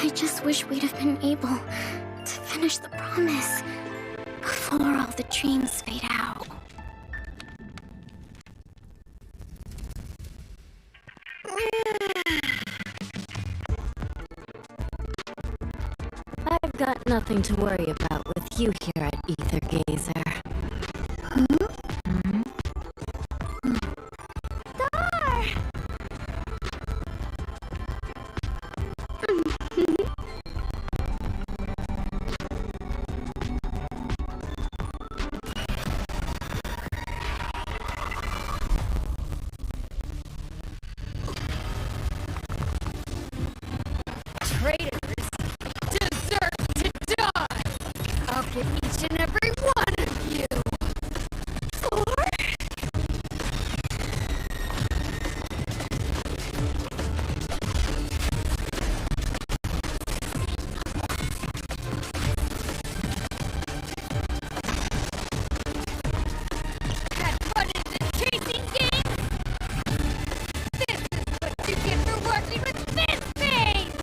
I just wish we'd have been able to finish the promise before all the dreams fade out. I've got nothing to worry about with you here at Ether Gazer. Traitors deserve to die! I'll get each and every one of you! Had fun in the chasing game? This is what you get for working with this face!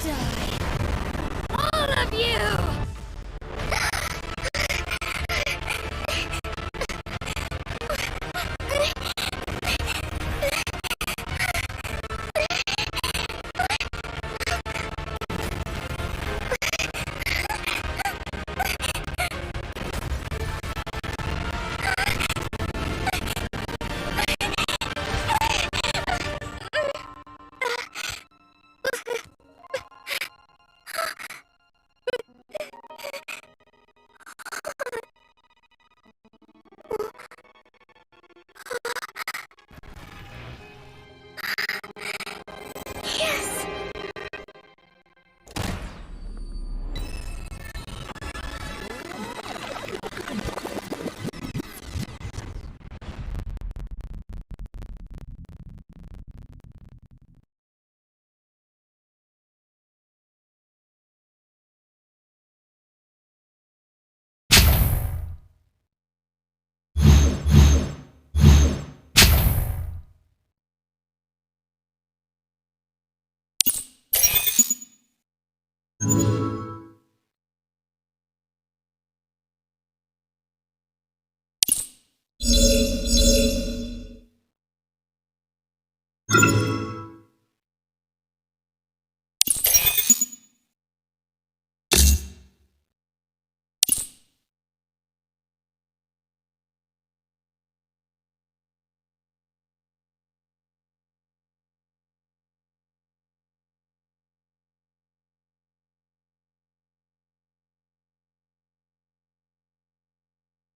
Die. All of you! Yes!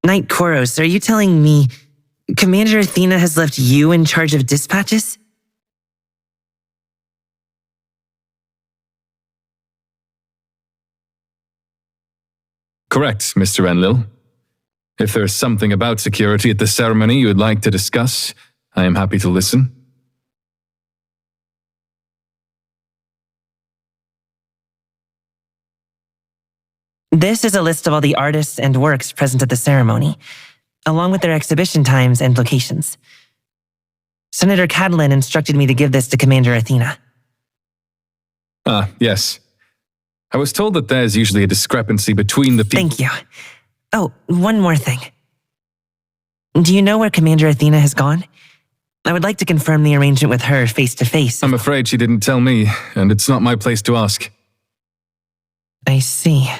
Knight Koros, are you telling me Commander Athena has left you in charge of dispatches? Correct, Mr. Enlil. If there's something about security at the ceremony you would like to discuss, I am happy to listen. This is a list of all the artists and works present at the ceremony, along with their exhibition times and locations. Senator Catalan instructed me to give this to Commander Athena. Ah, yes. I was told that there's usually a discrepancy between the people. Thank you. Oh, one more thing. Do you know where Commander Athena has gone? I would like to confirm the arrangement with her face to face. I'm afraid she didn't tell me, and it's not my place to ask. I see.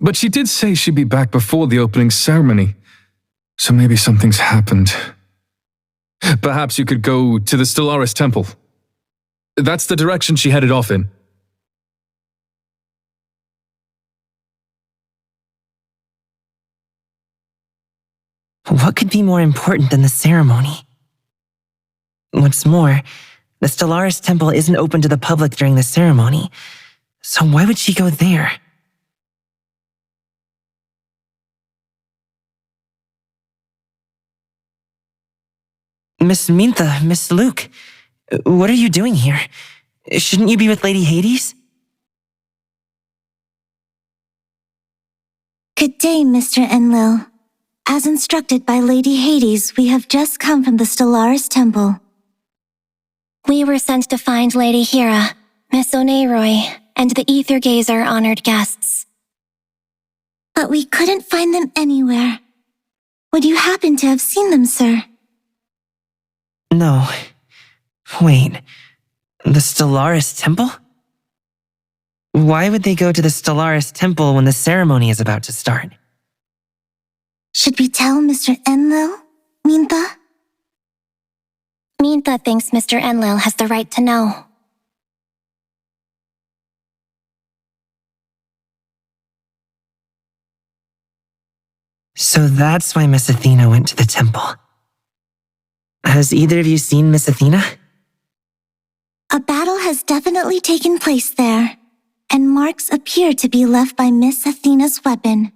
But she did say she'd be back before the opening ceremony, so maybe something's happened. Perhaps you could go to the Stellaris Temple. That's the direction she headed off in. What could be more important than the ceremony? What's more, the Stellaris Temple isn't open to the public during the ceremony, so why would she go there? Miss Mintha, Miss Luke, what are you doing here? Shouldn't you be with Lady Hades? Good day, Mr. Enlil. As instructed by Lady Hades, we have just come from the Stellaris Temple. We were sent to find Lady Hera, Miss Oneroy, and the Ether Gazer honored guests. But we couldn't find them anywhere. Would you happen to have seen them, sir? No. Wait. The Stellaris Temple? Why would they go to the Stellaris Temple when the ceremony is about to start? Should we tell Mr. Enlil, Mintha? Mintha thinks Mr. Enlil has the right to know. So that's why Miss Athena went to the temple. Has either of you seen Miss Athena? A battle has definitely taken place there, and marks appear to be left by Miss Athena's weapon.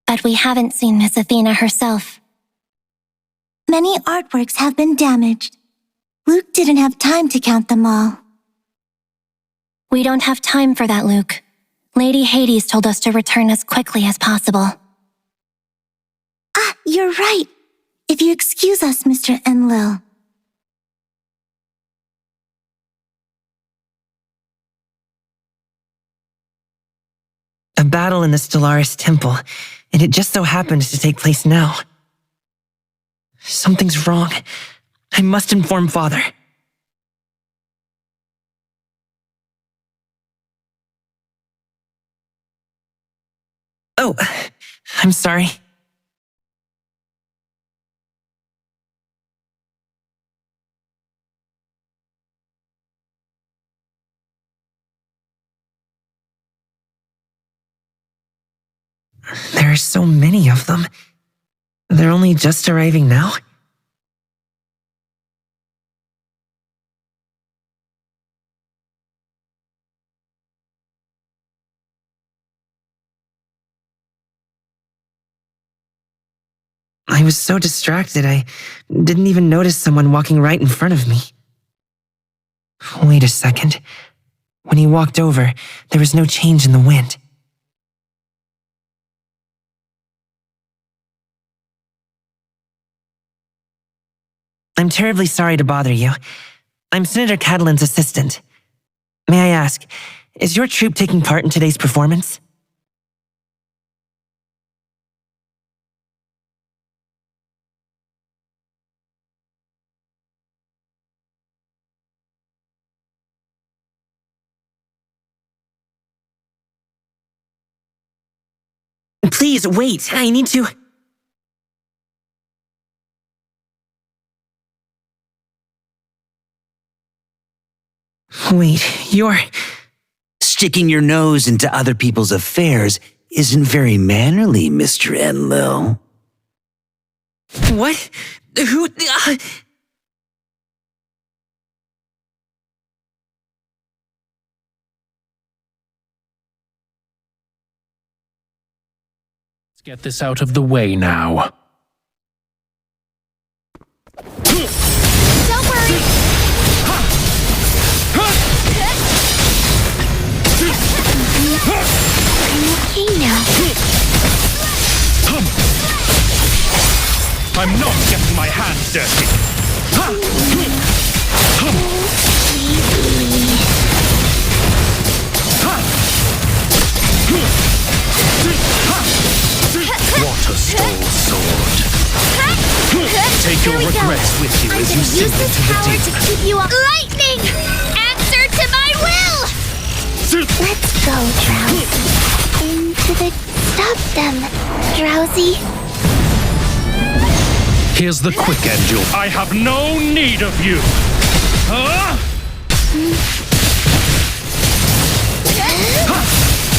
But we haven't seen Miss Athena herself. Many artworks have been damaged. Luke didn't have time to count them all. We don't have time for that, Luke. Lady Hades told us to return as quickly as possible. Ah, you're right. If you excuse us, Mr. Enlil. A battle in the Stellaris Temple, and it just so happens to take place now. Something's wrong. I must inform Father. Oh, I'm sorry. There are so many of them. They're only just arriving now? I was so distracted, I didn't even notice someone walking right in front of me. Wait a second. When he walked over, there was no change in the wind. I'm terribly sorry to bother you. I'm Senator Catalan's assistant. May I ask, is your troop taking part in today's performance? Please, wait, I need to... Wait, you're... Sticking your nose into other people's affairs isn't very mannerly, Mr. Enlil. What? Who... Let's get this out of the way now. Don't worry! I'm okay now. I'm not getting my hands dirty. What a stole sword. Take your regrets with you as you sink into the deep. To keep you up. Lightning! Answer to my will! Let's go, Drowsy. Into the... Stop them, Drowsy. Here's the quick end, Jill. I have no need of you.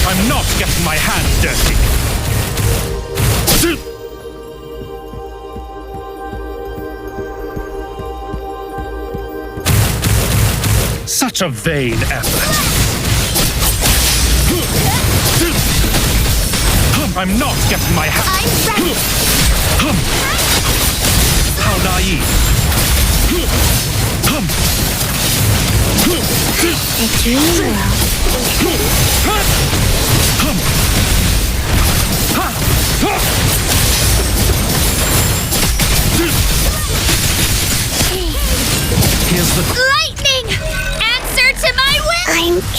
I'm not getting my hands dirty. Such a vain effort. I'm not getting my hands. I'm ready. How naive. The dream world.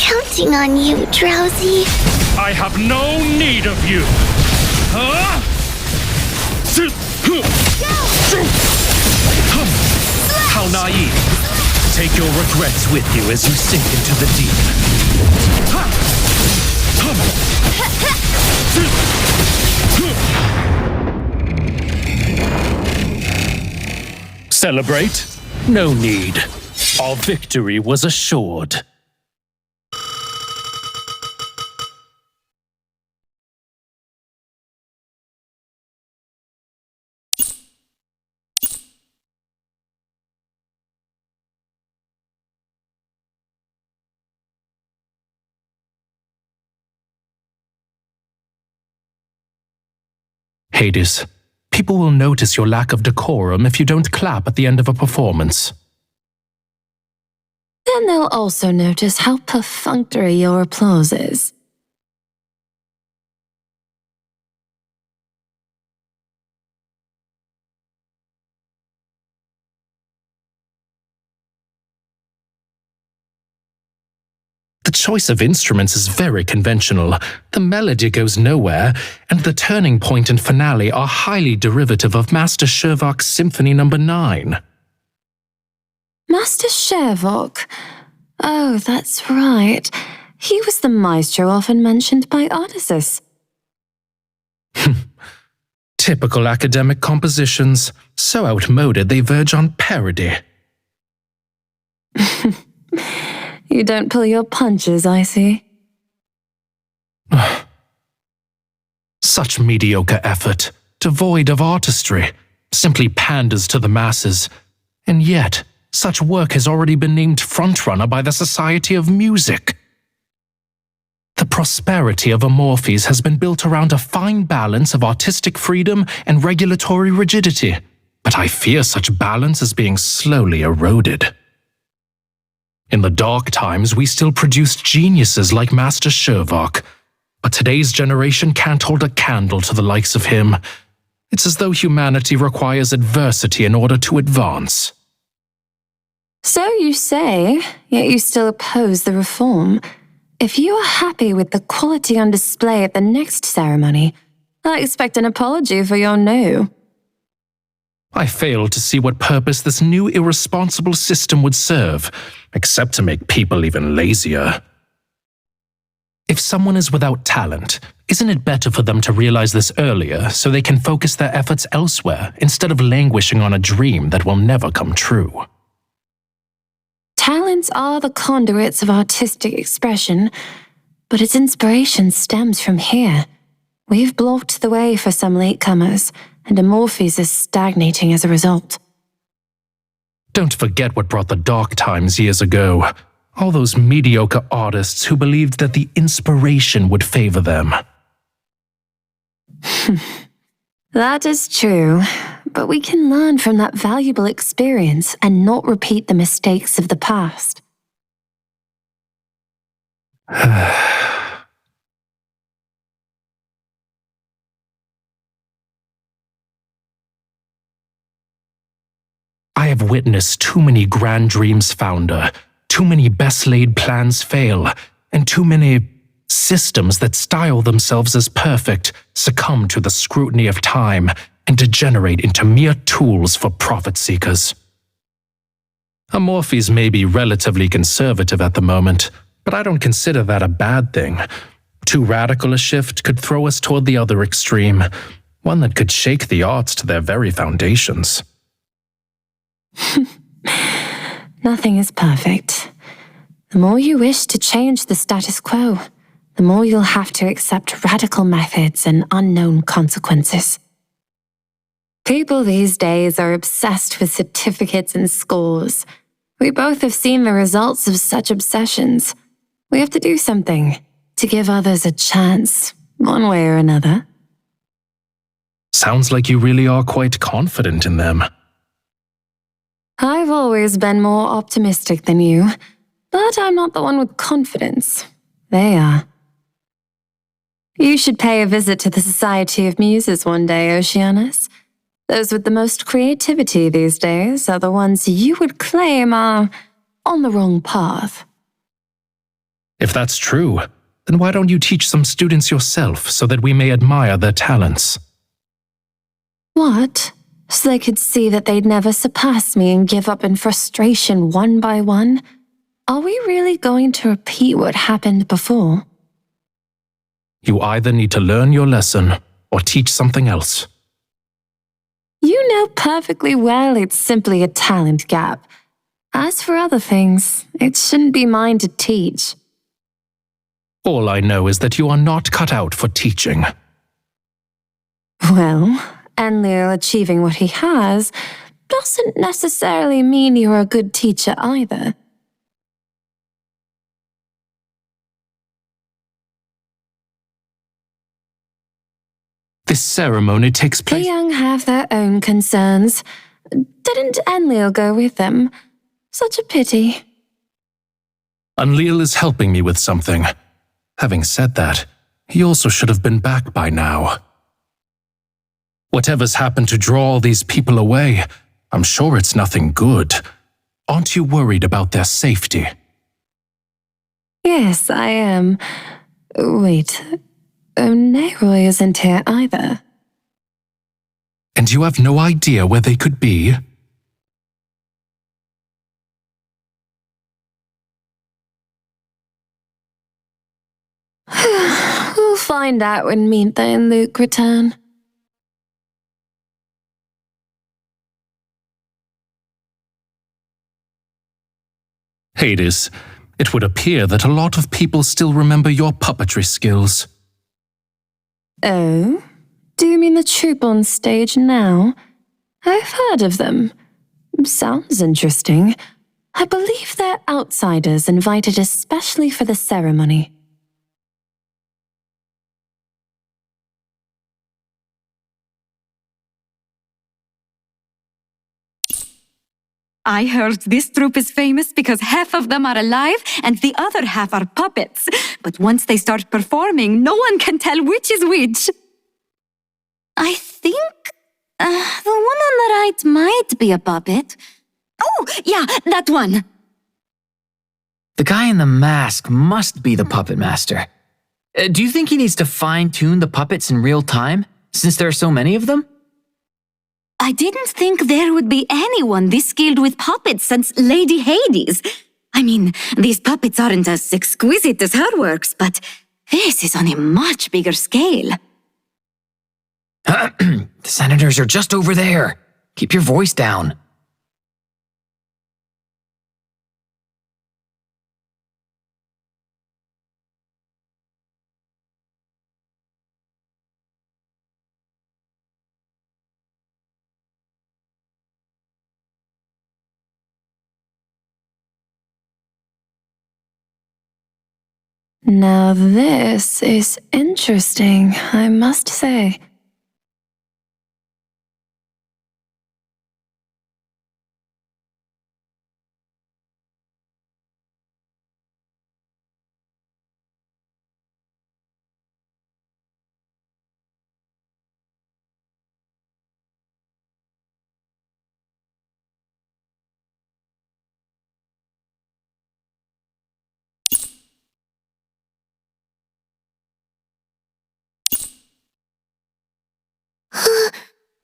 counting on you, Drowsy. I have no need of you. Huh? How naive. Take your regrets with you as you sink into the deep. Celebrate? No need. Our victory was assured. Hades, people will notice your lack of decorum if you don't clap at the end of a performance. Then they'll also notice how perfunctory your applause is. The choice of instruments is very conventional. The melody goes nowhere, and the turning point and finale are highly derivative of Master Sherlock's Symphony No. 9. Master Sherlock? Oh, that's right. He was the maestro often mentioned by Odysseus. Typical academic compositions, so outmoded they verge on parody. You don't pull your punches, I see. Such mediocre effort, devoid of artistry, simply panders to the masses. And yet, such work has already been named frontrunner by the Society of Music. The prosperity of Amorphes has been built around a fine balance of artistic freedom and regulatory rigidity, but I fear such balance is being slowly eroded. In the dark times, we still produced geniuses like Master Sherlock, but today's generation can't hold a candle to the likes of him. It's as though humanity requires adversity in order to advance. So you say, yet you still oppose the reform. If you are happy with the quality on display at the next ceremony, I expect an apology for your no. I fail to see what purpose this new irresponsible system would serve, except to make people even lazier. If someone is without talent, isn't it better for them to realize this earlier so they can focus their efforts elsewhere instead of languishing on a dream that will never come true? Talents are the conduits of artistic expression, but its inspiration stems from here. We've blocked the way for some latecomers, and Amorphes is stagnating as a result. Don't forget what brought the dark times years ago. All those mediocre artists who believed that the inspiration would favor them. That is true, but we can learn from that valuable experience and not repeat the mistakes of the past. I have witnessed too many grand dreams founder, too many best-laid plans fail, and too many systems that style themselves as perfect succumb to the scrutiny of time and degenerate into mere tools for profit-seekers. Amorphes may be relatively conservative at the moment, but I don't consider that a bad thing. Too radical a shift could throw us toward the other extreme, one that could shake the arts to their very foundations. Nothing is perfect. The more you wish to change the status quo, the more you'll have to accept radical methods and unknown consequences. People these days are obsessed with certificates and scores. We both have seen the results of such obsessions. We have to do something to give others a chance, one way or another. Sounds like you really are quite confident in them. I've always been more optimistic than you, but I'm not the one with confidence. They are. You should pay a visit to the Society of Muses one day, Oceanus. Those with the most creativity these days are the ones you would claim are on the wrong path. If that's true, then why don't you teach some students yourself so that we may admire their talents? What? So they could see that they'd never surpass me and give up in frustration one by one? Are we really going to repeat what happened before? You either need to learn your lesson or teach something else. You know perfectly well it's simply a talent gap. As for other things, it shouldn't be mine to teach. All I know is that you are not cut out for teaching. Well, Enlil achieving what he has doesn't necessarily mean you're a good teacher either. This ceremony takes The place. young have their own concerns. Didn't Enlil go with them? Such a pity. Enlil is helping me with something. Having said that, he also should have been back by now. Whatever's happened to draw all these people away, I'm sure it's nothing good. Aren't you worried about their safety? Yes, I am. Wait, Neroy isn't here either. And you have no idea where they could be? We'll find out when Mintha and Luke return. Hades, it would appear that a lot of people still remember your puppetry skills. Oh? Do you mean the troupe on stage now? I've heard of them. Sounds interesting. I believe they're outsiders invited especially for the ceremony. I heard this troupe is famous because half of them are alive and the other half are puppets. But once they start performing, no one can tell which is which. I think the one on the right might be a puppet. Oh, yeah, that one. The guy in the mask must be the puppet master. Do you think he needs to fine-tune the puppets in real time, since there are so many of them? I didn't think there would be anyone this skilled with puppets since Lady Hades. I mean, these puppets aren't as exquisite as her works, but this is on a much bigger scale. The senators are just over there. Keep your voice down. Now this is interesting, I must say.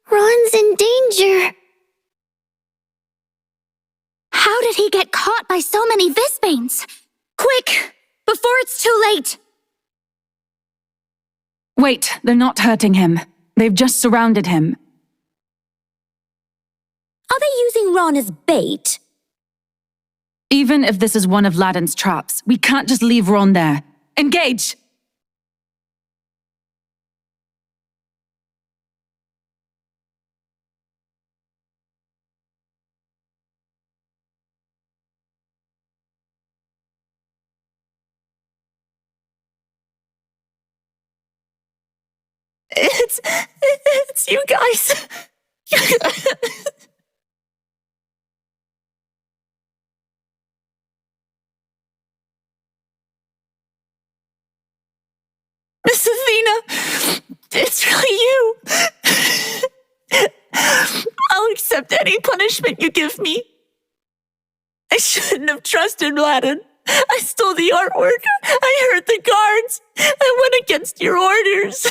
Ron's in danger. How did he get caught by so many Visbanes? Quick, before it's too late! Wait, they're not hurting him. They've just surrounded him. Are they using Ron as bait? Even if this is one of Ladin's traps, we can't just leave Ron there. Engage! It's you guys. Miss Athena, it's really you. I'll accept any punishment you give me. I shouldn't have trusted Ladin. I stole the artwork. I hurt the guards. I went against your orders.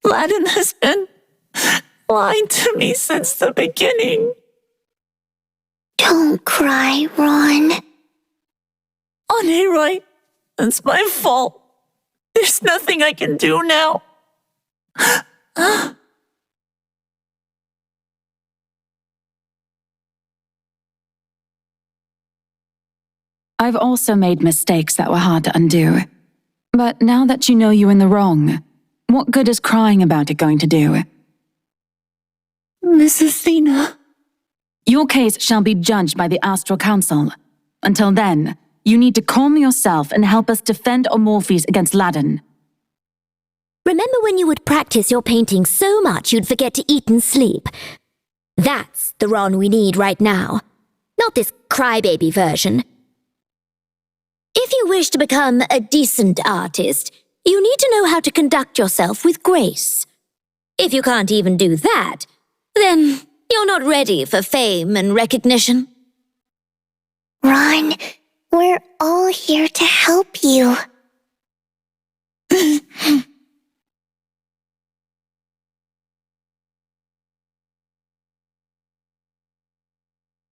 Laden has been lying to me since the beginning. Don't cry, Ron. On Aaroy, it's my fault. There's nothing I can do now. I've also made mistakes that were hard to undo. But now that you know you're in the wrong, what good is crying about it going to do? Miss Athena. Your case shall be judged by the Astral Council. Until then, you need to calm yourself and help us defend Omorphes against Laden. Remember when you would practice your painting so much you'd forget to eat and sleep? That's the Ron we need right now. Not this crybaby version. If you wish to become a decent artist, you need to know how to conduct yourself with grace. If you can't even do that, then you're not ready for fame and recognition. Ron, we're all here to help you.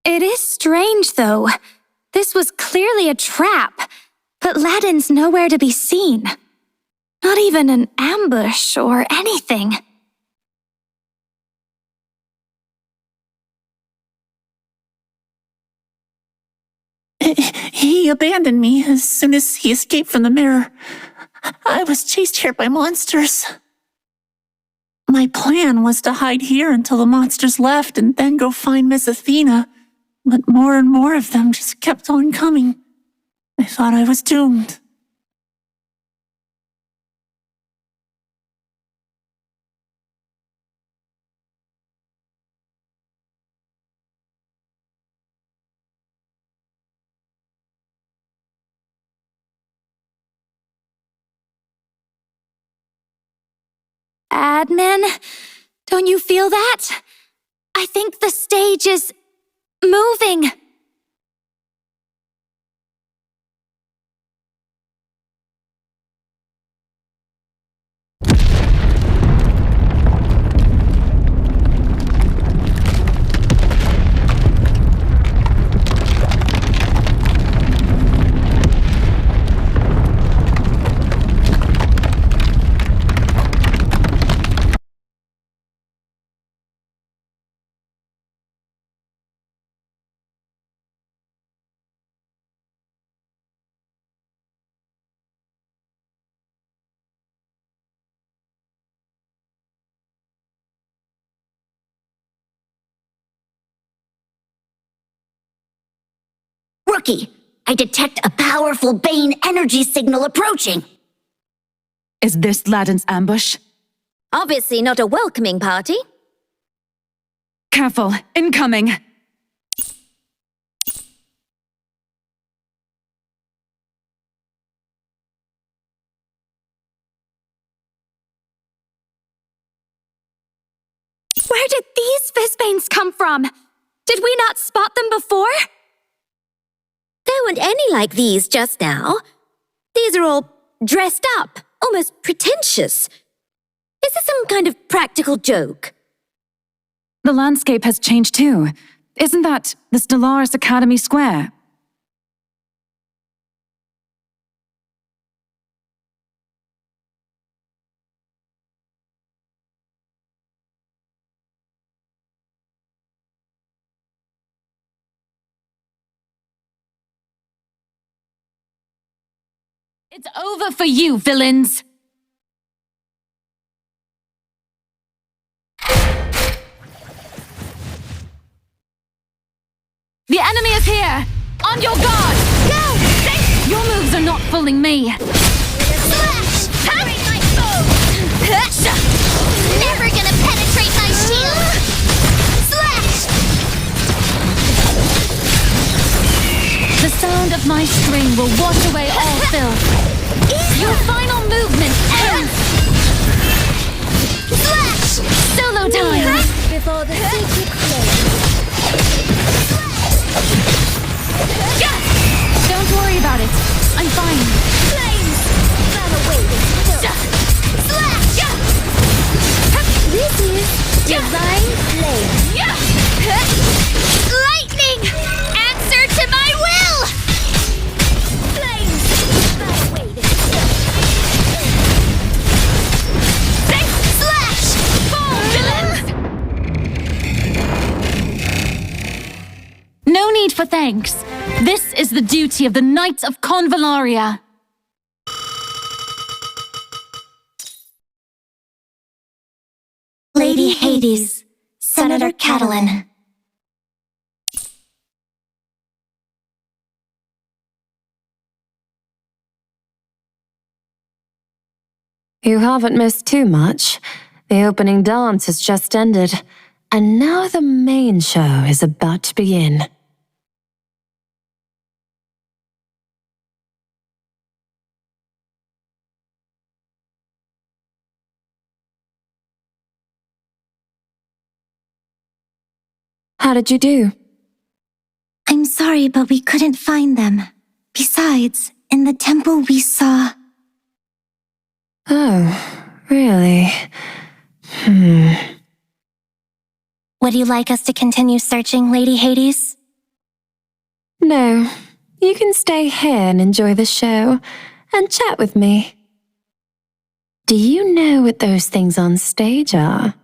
It is strange, though. This was clearly a trap, but Laden's nowhere to be seen. Not even an ambush or anything. He abandoned me as soon as he escaped from the mirror. I was chased here by monsters. My plan was to hide here until the monsters left and then go find Miss Athena. But more and more of them just kept on coming. I thought I was doomed. Admin, don't you feel that? I think the stage is moving. Rookie, I detect a powerful Bane energy signal approaching. Is this Laden's ambush? Obviously not a welcoming party. Careful, incoming! Where did these Fizbanes come from? Did we not spot them before? There weren't any like these just now. These are all dressed up, almost pretentious. Is this some kind of practical joke? The landscape has changed too. Isn't that the Stellaris Academy Square? It's over for you, villains! The enemy is here! On your guard! Go! Your moves are not fooling me! Slash! Penetrate my foe! Never gonna penetrate my shield! Slash! The sound of my string will wash away all filth. Your final movement ends! Slash! Solo time! Before the sacred flame. for thanks. This is the duty of the Knights of Convallaria. Lady Hades, Senator Catalan. You haven't missed too much. The opening dance has just ended, and now the main show is about to begin. How did you do? I'm sorry, but we couldn't find them. Besides, in the temple we saw... Oh, really? Would you like us to continue searching, Lady Hades? No, you can stay here and enjoy the show, and chat with me. Do you know what those things on stage are?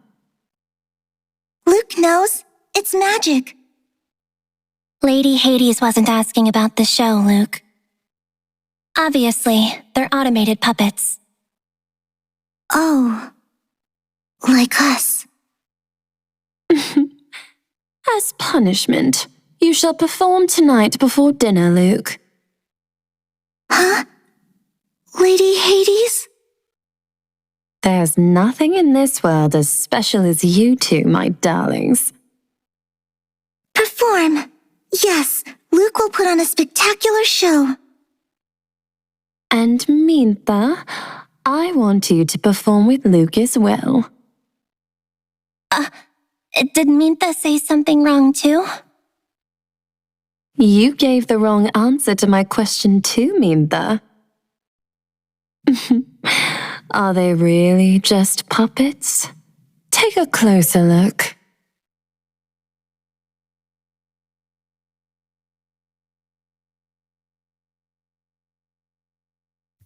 Luke knows. It's magic. Lady Hades wasn't asking about the show, Luke. Obviously, they're automated puppets. Oh, like us. As punishment, you shall perform tonight before dinner, Luke. Huh? Lady Hades? There's nothing in this world as special as you two, my darlings. Perform. Yes, Luke will put on a spectacular show. And Mintha, I want you to perform with Luke as well. Did Mintha say something wrong too? You gave the wrong answer to my question too, Mintha. Are they really just puppets? Take a closer look.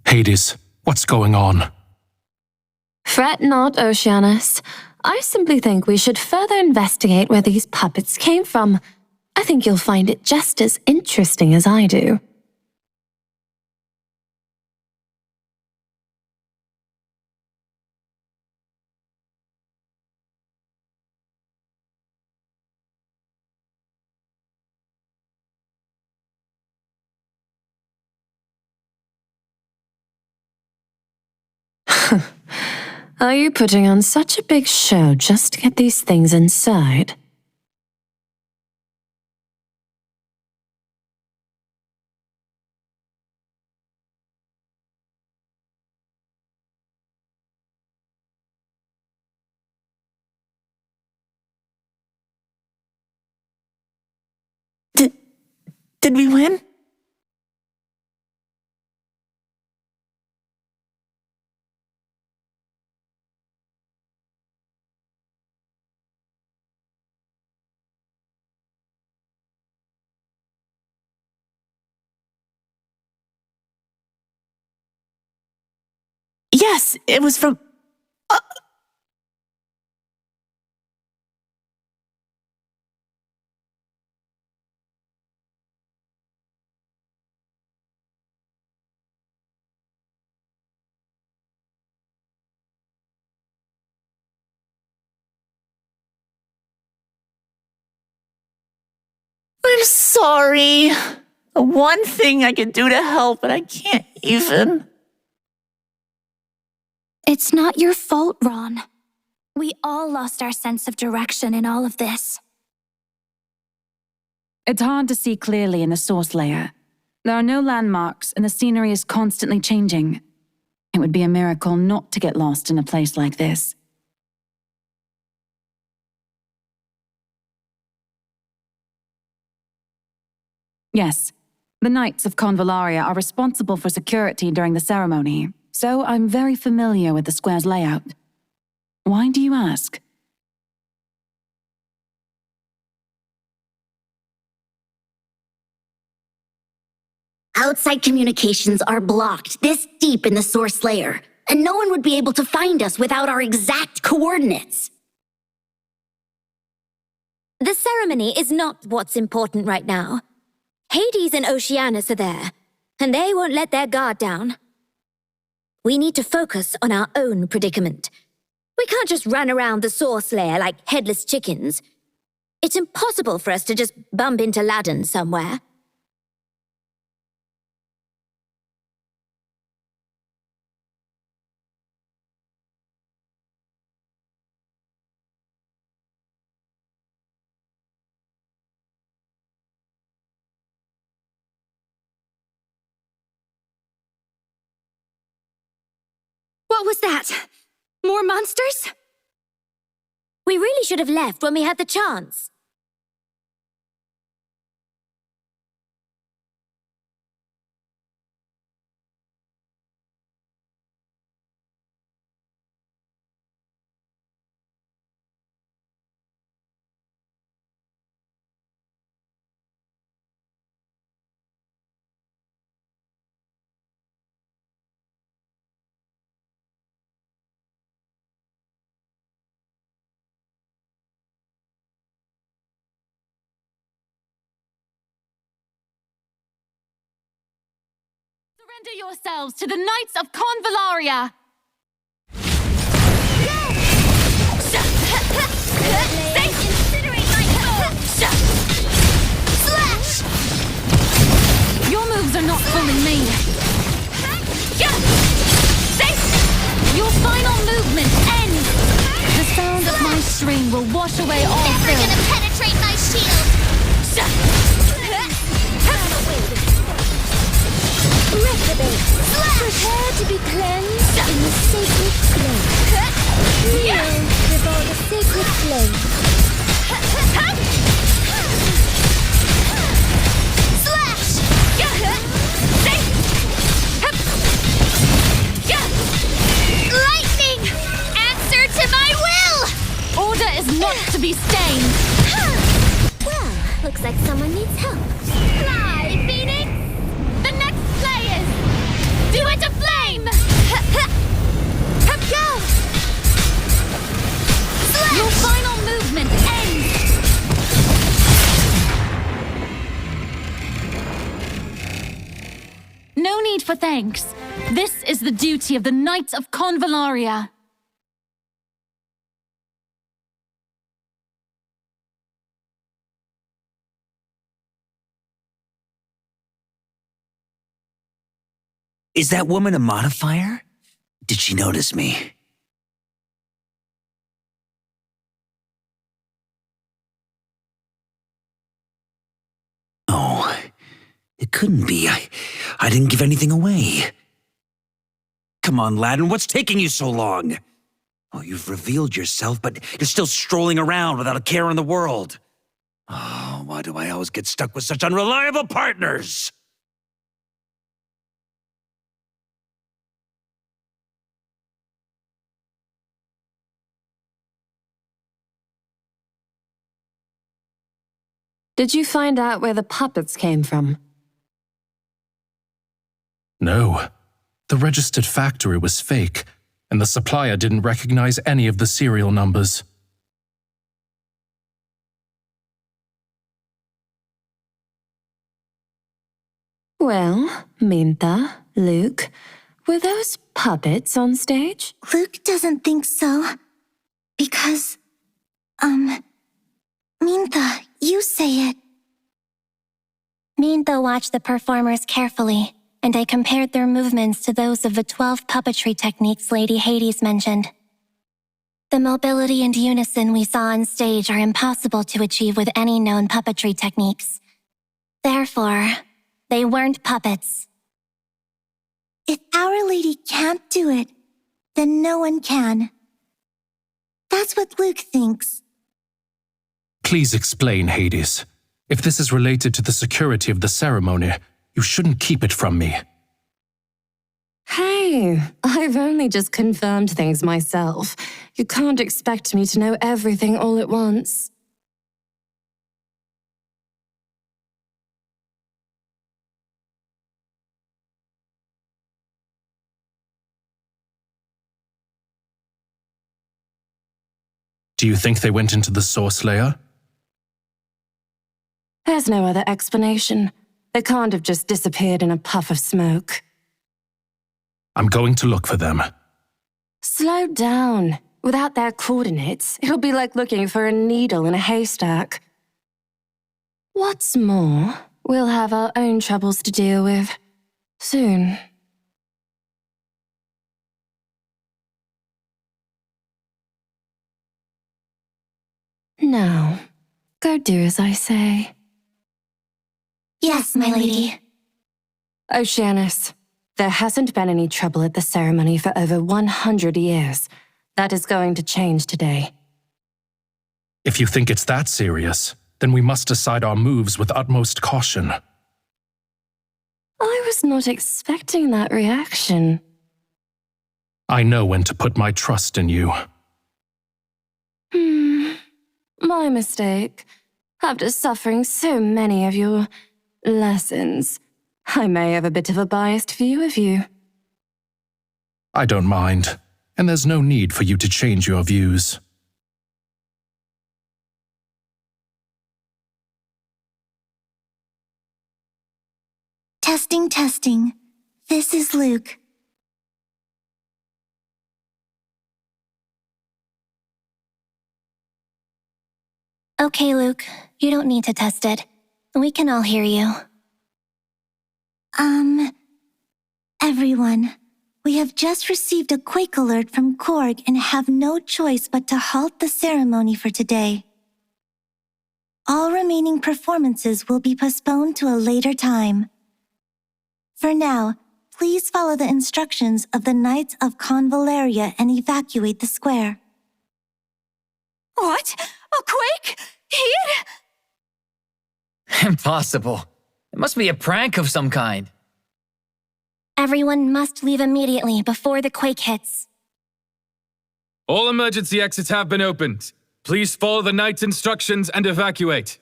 Hades, what's going on? Fret not, Oceanus. I simply think we should further investigate where these puppets came from. I think you'll find it just as interesting as I do. Are you putting on such a big show just to get these things inside? Did we win? Yes, it was from... I'm sorry. The one thing I can do to help, but I can't even. It's not your fault, Ron. We all lost our sense of direction in all of this. It's hard to see clearly in the source layer. There are no landmarks, and the scenery is constantly changing. It would be a miracle not to get lost in a place like this. Yes, the Knights of Convallaria are responsible for security during the ceremony, so I'm very familiar with the square's layout. Why do you ask? Outside communications are blocked this deep in the source layer, and no one would be able to find us without our exact coordinates. The ceremony is not what's important right now. Hades and Oceanus are there, and they won't let their guard down. We need to focus on our own predicament. We can't just run around the source layer like headless chickens. It's impossible for us to just bump into Ladin somewhere. What was that? More monsters? We really should have left when we had the chance. Surrender yourselves to the Knights of Convallaria! Incinerate my foe! Slash! Your moves are not fooling me! Your final movement ends! The sound of my string will wash away all Never filth. gonna penetrate my shield! Reprobate, prepare to be cleansed in the sacred flame. Kneel before the sacred flame. Slash! Lightning! Answer to my will! Order is not to be stained! Well, looks like someone needs help. Fly, Phoenix! The next players! Do it to flame! Go! Your final movement ends! No need for thanks. This is the duty of the Knights of Convallaria. Is that woman a modifier? Did she notice me? Oh, it couldn't be. I didn't give anything away. Come on, Ladin, what's taking you so long? Oh, you've revealed yourself, but you're still strolling around without a care in the world. Oh, why do I always get stuck with such unreliable partners? Did you find out where the puppets came from? No. The registered factory was fake, and the supplier didn't recognize any of the serial numbers. Well, Minta, Luke, were those puppets on stage? Luke doesn't think so. Because, Minta, you say it. Minta watched the performers carefully, and I compared their movements to those of the 12 puppetry techniques Lady Hades mentioned. The mobility and unison we saw on stage are impossible to achieve with any known puppetry techniques. Therefore, they weren't puppets. If Our Lady can't do it, then no one can. That's what Luke thinks. Please explain, Hades. If this is related to the security of the ceremony, you shouldn't keep it from me. Hey, I've only just confirmed things myself. You can't expect me to know everything all at once. Do you think they went into the source layer? There's no other explanation. They can't have just disappeared in a puff of smoke. I'm going to look for them. Slow down. Without their coordinates, it'll be like looking for a needle in a haystack. What's more, we'll have our own troubles to deal with. Soon. Now, go do as I say. Yes, my lady. Oceanus, there hasn't been any trouble at the ceremony for over 100 years. That is going to change today. If you think it's that serious, then we must decide our moves with utmost caution. I was not expecting that reaction. I know when to put my trust in you. My mistake. After suffering so many of your lessons, I may have a bit of a biased view of you. I don't mind, and there's no need for you to change your views. Testing, testing. This is Luke. Okay, Luke, you don't need to test it. We can all hear you. Everyone, we have just received a quake alert from Korg and have no choice but to halt the ceremony for today. All remaining performances will be postponed to a later time. For now, please follow the instructions of the Knights of Convalaria and evacuate the square. What? A quake? Here? Impossible. It must be a prank of some kind. Everyone must leave immediately before the quake hits. All emergency exits have been opened. Please follow the knight's instructions and evacuate.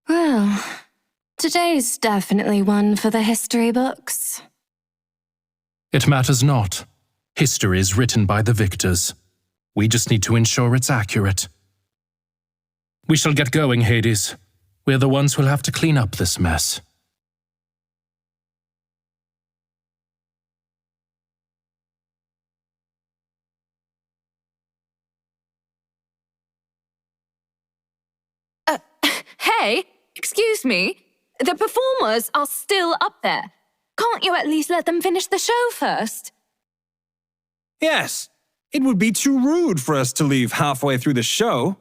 Well, today's definitely one for the history books. It matters not. History is written by the victors. We just need to ensure it's accurate. We shall get going, Hades. We're the ones who'll have to clean up this mess. Hey, excuse me. The performers are still up there. Can't you at least let them finish the show first? Yes, it would be too rude for us to leave halfway through the show.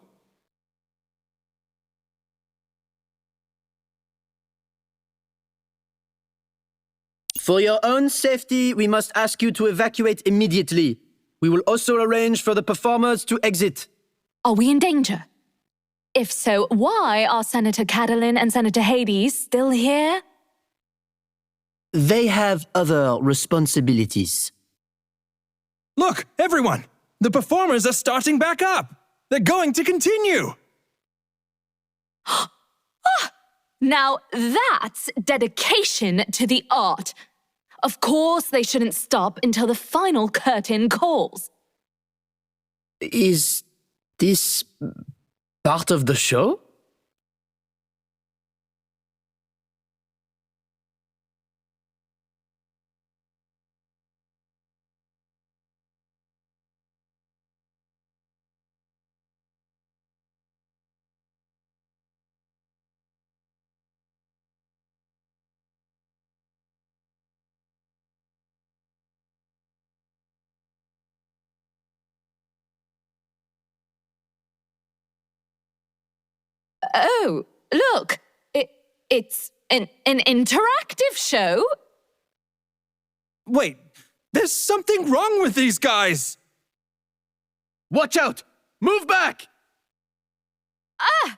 For your own safety, we must ask you to evacuate immediately. We will also arrange for the performers to exit. Are we in danger? If so, why are Senator Catatan and Senator Hades still here? They have other responsibilities. Look, everyone! The performers are starting back up! They're going to continue! Now that's dedication to the art. Of course they shouldn't stop until the final curtain calls. Is this part of the show? Oh, look, it's an interactive show. Wait, there's something wrong with these guys! Watch out! Move back! Ah!